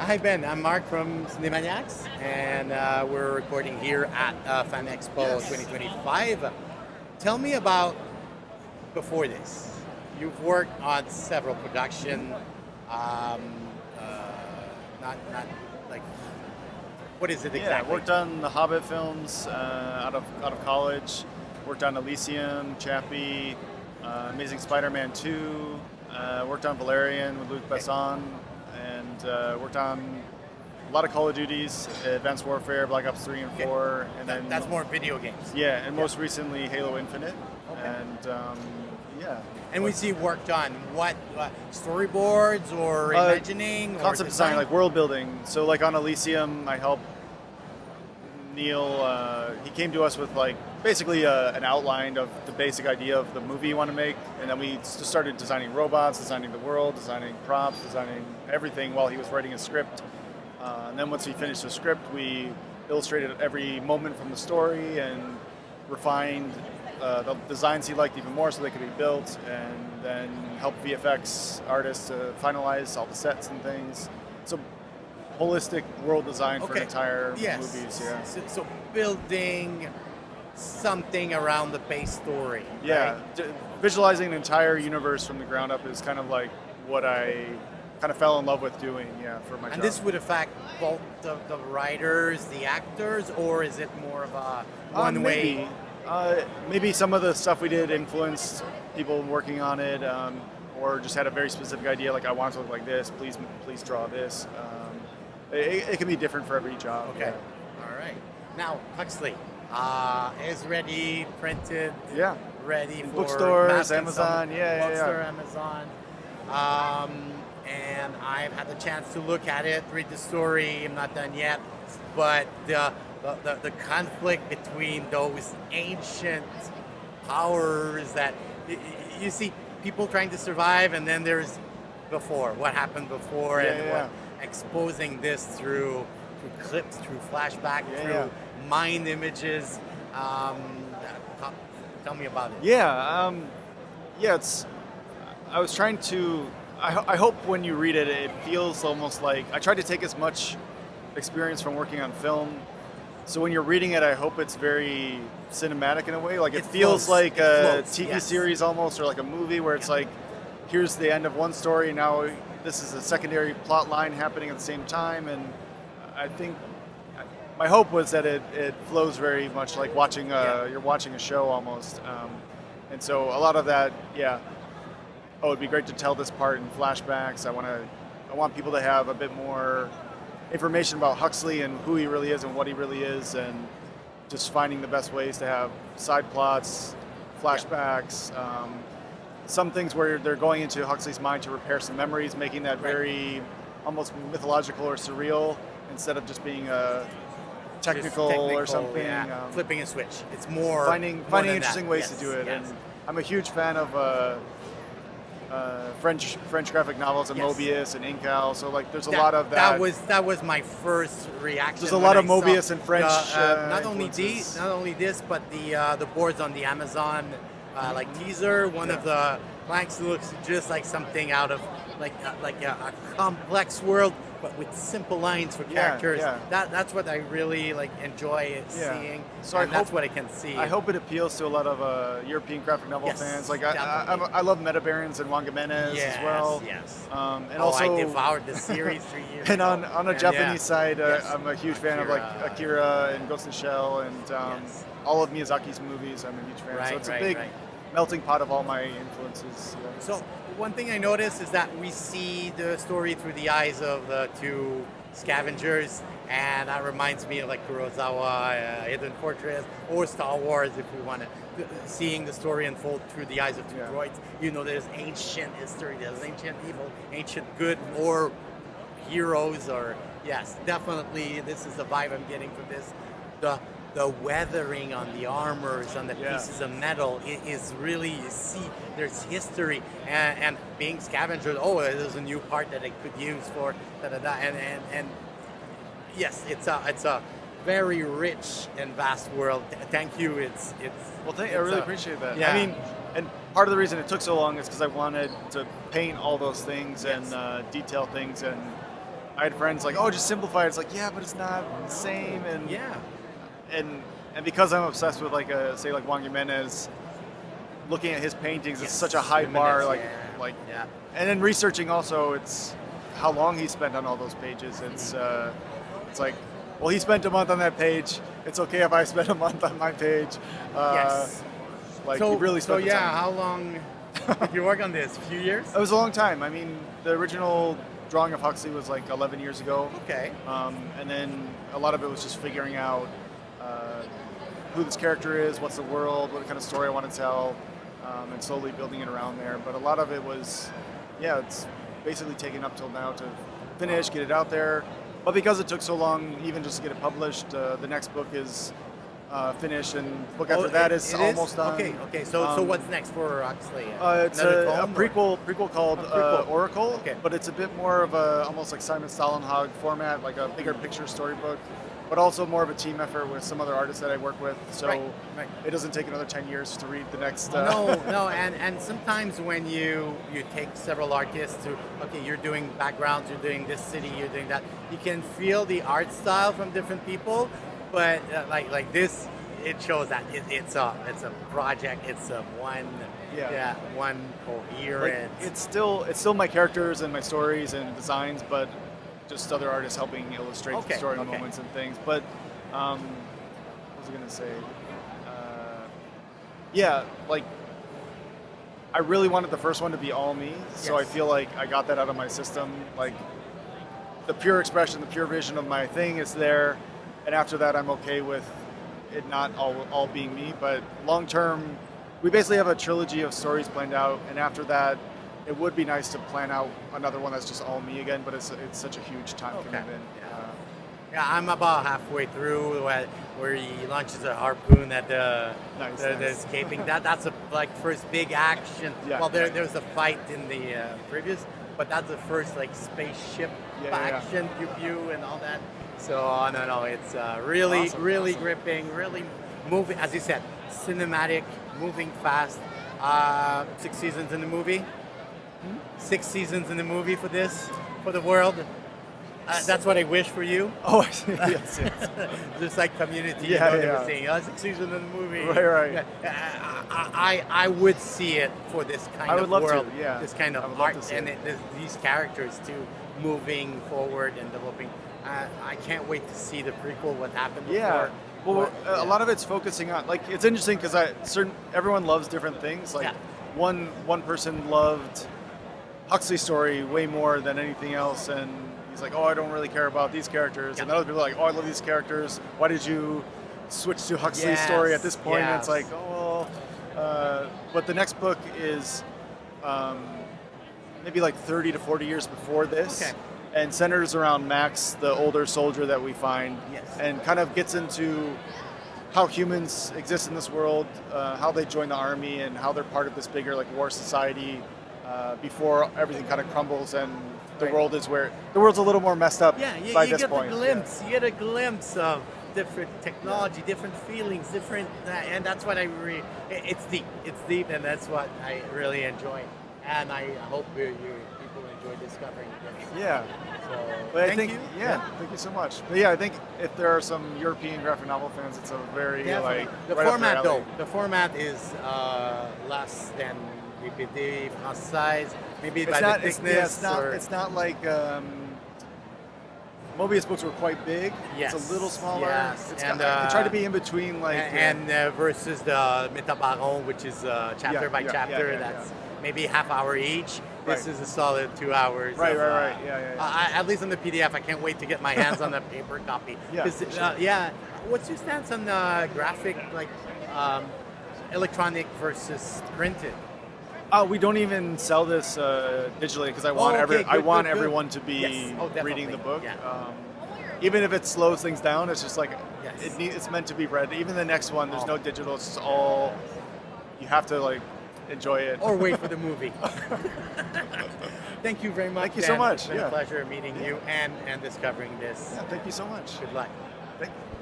Hi Ben, I'm Mark from Cinemaniax, and we're recording here at FanExpo 2025. Tell me about before this. You've worked on several production, not like what is it exactly? Yeah, worked on the Hobbit films out of college. Worked on Elysium, Chappie, Amazing Spider-Man 2. Worked on Valerian with Luc Besson, and worked on a lot of Call of Duties, Advanced Warfare, Black Ops 3 and 4, and then That's more video games. yeah, and most recently Haloinfinite, and yeah. And we see worked on what storyboards or imagining, concept or design, like world building. So like on Elysium, I helped Neil. He came to us with like basically an outline of the basic idea of the movie you want to make, and then we just started designing robots, designing the world, designing props, designing everything while he was writing a script. And then once he finished the script, we illustrated every moment from the story and refined the designs he liked even more so they could be built, and then helped VFX artists to finalize all the sets and things. So holistic world design for an entire movies. Yeah. So building something around the base story. Yeah. Right? Visualizing an entire universe from the ground up is kind of like what I kind of fell in love with doing. Yeah, for my job. And this would affect both the writers, the actors, or is it more of a one way? Maybe some of the stuff we did influenced people working on it, or just had a very specific idea, like I want it to look like this. Please draw this. It can be different for every job. Okay. Yeah. All right. Now, Huxley is ready, printed. Yeah. Ready for bookstores, Amazon. Bookstore, Amazon. And I've had the chance to look at it, read the story. I'm not done yet, but the conflict between those ancient powers that you see people trying to survive, and then there's what happened before, exposing this through clips, through flashback, through mind images. Tell me about it. It's. I was trying to. I hope when you read it, it feels almost like I tried to take as much experience from working on film. So when you're reading it, I hope it's very cinematic in a way. Like it feels like a TV series almost, or like a movie where it's like, here's the end of one story, now this is a secondary plot line happening at the same time. And I think my hope was that it flows very much like watching you're watching a show almost. And so a lot of that, it'd be great to tell this part in flashbacks. I want people to have a bit more information about Huxley and who he really is and what he really is, and just finding the best ways to have side plots, flashbacks, some things where they're going into Huxley's mind to repair some memories, making that very almost mythological or surreal instead of just being technical or something. Flipping a switch. It's more finding interesting ways to do it. Yes. And I'm a huge fan of French graphic novels and Mobius and Incal, so like there's a lot of that. That was my first reaction. There's a lot of Mobius and French. Not only this, but the boards on the Amazon like teaser. One of the planks looks just like something out of like a complex world, but with simple lines for characters. That's what I really enjoy seeing. So that's what I can see. I hope it appeals to a lot of European graphic novel fans. Like I love Metabarons and Juan Gimenez as well. And also I devoured the series 3 years and ago. on a Japanese side, I'm a huge fan of like Akira and Ghost in the Shell and all of Miyazaki's movies. I'm a huge fan. So it's a big melting pot of all my influences. So one thing I noticed is that we see the story through the eyes of the two scavengers, and that reminds me of like Kurosawa, Hidden Fortress, or Star Wars, if we want to, seeing the story unfold through the eyes of two droids. There's ancient history, there's ancient evil, ancient good, or heroes, or definitely this is the vibe I'm getting from this. The weathering on the armors, on the pieces of metal, is really, you see, there's history, and being scavengers, there's a new part that I could use for and yes, it's a very rich and vast world. Thank you. I really appreciate that. I mean, and part of the reason it took so long is because I wanted to paint all those things and detail things, and I had friends like, oh, just simplify it. It's like, yeah, but it's not the same. And and because I'm obsessed with like say like Juan Jimenez, looking at his paintings, it's such a high bar. And then researching also, it's how long he spent on all those pages. It's like, well, he spent a month on that page. It's okay if I spend a month on my page. Like he really spent the time. How long did you work on this? A few years? It was a long time. I mean, the original drawing of Huxley was like 11 years ago. Okay. And then a lot of it was just figuring out who this character is, what's the world, what kind of story I want to tell, and slowly building it around there. But a lot of it was, it's basically taken up till now to finish, get it out there. But because it took so long, even just to get it published, the next book is finished, and the book after that is almost done. Okay. So what's next for Huxley? It's a prequel called Oracle, but it's a bit more of a almost like Simon Stålenhag format, like a bigger picture storybook, but also more of a team effort with some other artists that I work with. So it doesn't take another 10 years to read the next. No, and sometimes when you take several artists to, you're doing backgrounds, you're doing this city, you're doing that, you can feel the art style from different people. But like this, it shows that it's a project. It's one coherent. Like, it's still my characters and my stories and designs, but just other artists helping illustrate the story moments and things. But what was I gonna say? Like I really wanted the first one to be all me, so I feel like I got that out of my system. Like the pure expression, the pure vision of my thing is there. And after that, I'm okay with it not all being me. But long term, we basically have a trilogy of stories planned out. And after that, it would be nice to plan out another one that's just all me again. But it's such a huge time commitment. I'm about halfway through where he launches a harpoon at the escaping. That's a first big action. Well, there's a fight in the previous, but that's the first spaceship action, pew pew and all that. So no, it's really awesome. Gripping, really moving, as you said, cinematic, moving fast. 6 seasons in the movie. 6 seasons in the movie for the world. That's what I wish for you. Oh, yes. Just like Community, they were saying, 6 seasons in the movie. Right. I would see it for this kind of world. To, this kind of art, and these characters too, moving forward and developing. I can't wait to see the prequel, what happened before. Well, a lot of it's focusing on, it's interesting because everyone loves different things. One person loved Huxley's story way more than anything else, and he's like, I don't really care about these characters. And other people are like, I love these characters. Why did you switch to Huxley's story at this point? And it's like, but the next book is maybe 30 to 40 years before this. And centers around Max, the older soldier that we find, and kind of gets into how humans exist in this world, how they join the army, and how they're part of this bigger war society before everything kind of crumbles and the world is where the world's a little more messed up by this point. You get a glimpse of different technology, different feelings, and that's what it's deep, and that's what I really enjoy, and I hope people enjoy discovering this. Thank you. Thank you so much. But I think if there are some European graphic novel fans, it's a very the format though. The format is less than BPD française, maybe by the thickness. It's not like Mobius books were quite big. Yes. It's a little smaller. Yes. And I try to be in between versus the Metabaron, which is chapter by chapter. That's maybe half hour each. This is a solid 2 hours. Right. At least on the PDF, I can't wait to get my hands on the paper copy. What's your stance on graphic, electronic versus printed? We don't even sell this digitally because I want everyone to be reading the book. Even if it slows things down, it's just it's meant to be read. Even the next one, there's no digital. It's just all you have to enjoy it. Or wait for the movie. Thank you very much. Thank you so much. It's been a pleasure meeting you and discovering this. Thank you so much. Good luck. Thank you.